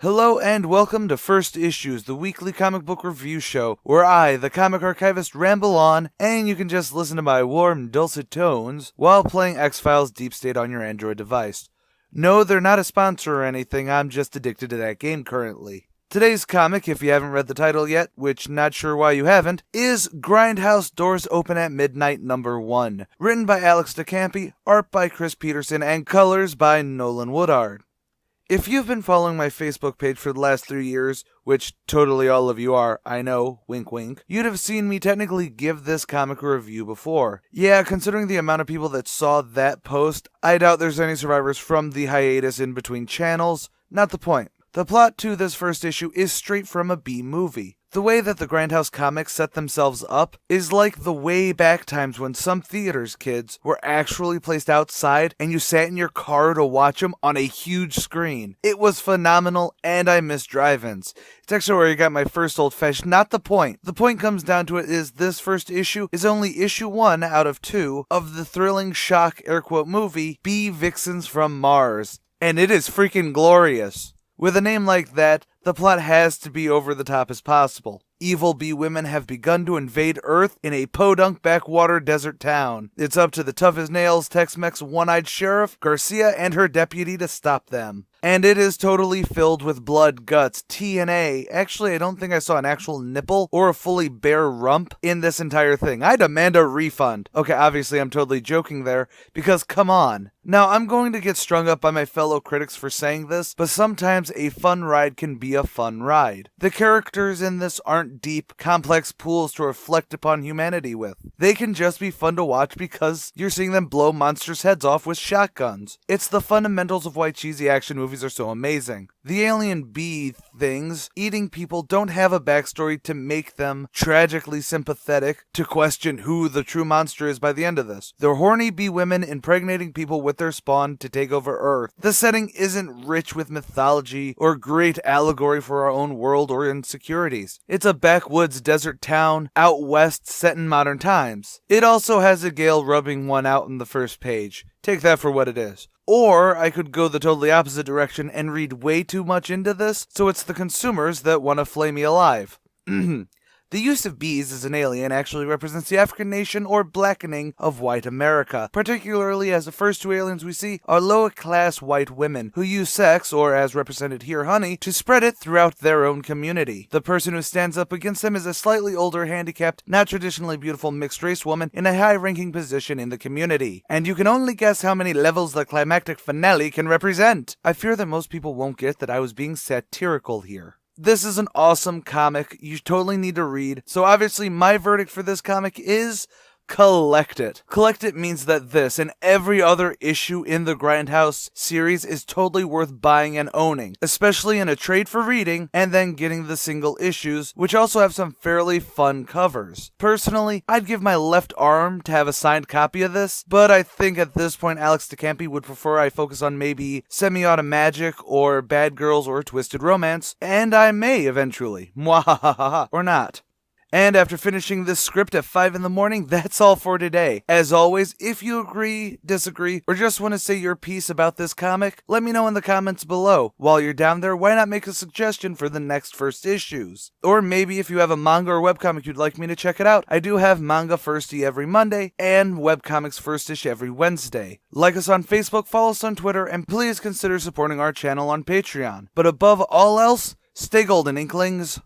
Hello and welcome to First Issues, the weekly comic book review show, where I, the comic archivist, ramble on, and you can just listen to my warm, dulcet tones while playing X-Files Deep State on your Android device. No, they're not a sponsor or anything, I'm just addicted to that game currently. Today's comic, if you haven't read the title yet, which not sure why you haven't, is Grindhouse Doors Open at Midnight #1, written by Alex DeCampi, art by Chris Peterson, and colors by Nolan Woodard. If you've been following my Facebook page for the last 3 years, which totally all of you are, I know, wink wink, you'd have seen me technically give this comic a review before. Yeah, considering the amount of people that saw that post, I doubt there's any survivors from the hiatus in between channels. Not the point. The plot to this first issue is straight from a B movie. The way that the Grindhouse comics set themselves up is like the way back times when some theaters kids were actually placed outside and you sat in your car to watch them on a huge screen. It was phenomenal and I miss drive-ins. It's actually where I got my first old fashioned. Not the point. The point comes down to it is this first issue is only issue 1 out of 2 of the thrilling shock air quote movie B Vixens from Mars. And it is freaking glorious. With a name like that, the plot has to be over the top as possible. Evil bee women have begun to invade Earth in a podunk backwater desert town. It's up to the tough-as-nails Tex-Mex one-eyed sheriff, Garcia, and her deputy to stop them. And it is totally filled with blood, guts, TNA. Actually, I don't think I saw an actual nipple or a fully bare rump in this entire thing. I demand a refund. Okay, obviously I'm totally joking there, because come on. Now, I'm going to get strung up by my fellow critics for saying this, but sometimes a fun ride can be a fun ride. The characters in this aren't deep, complex pools to reflect upon humanity with. They can just be fun to watch because you're seeing them blow monsters' heads off with shotguns. It's the fundamentals of why cheesy action movies are so amazing. The alien bee things eating people don't have a backstory to make them tragically sympathetic to question who the true monster is by the end of this. They're horny bee women impregnating people with their spawn to take over Earth. The setting isn't rich with mythology or great allegory for our own world or insecurities. It's a backwoods desert town out west set in modern times. It also has a gale rubbing one out in the first page. Take that for what it is. Or I could go the totally opposite direction and read way too much into this, so it's the consumers that want to flay me alive. The use of bees as an alien actually represents the African nation or blackening of white America, particularly as the first 2 aliens we see are lower-class white women who use sex, or as represented here, honey, to spread it throughout their own community. The person who stands up against them is a slightly older, handicapped, not traditionally beautiful mixed-race woman in a high-ranking position in the community. And you can only guess how many levels the climactic finale can represent. I fear that most people won't get that I was being satirical here. This is an awesome comic you totally need to read, so obviously my verdict for this comic is collect it. Collect it means that this and every other issue in the Grindhouse series is totally worth buying and owning, especially in a trade for reading and then getting the single issues, which also have some fairly fun covers. Personally, I'd give my left arm to have a signed copy of this, but I think at this point Alex DeCampi would prefer I focus on maybe Semi-Auto Magic or Bad Girls or Twisted Romance, and I may eventually. Mwahahaha. Or not. And after finishing this script at 5 in the morning, that's all for today. As always, if you agree, disagree, or just want to say your piece about this comic, let me know in the comments below. While you're down there, why not make a suggestion for the next first issues? Or maybe if you have a manga or webcomic you'd like me to check it out, I do have manga firstie every Monday, and webcomics firstish every Wednesday. Like us on Facebook, follow us on Twitter, and please consider supporting our channel on Patreon. But above all else, stay golden, Inklings.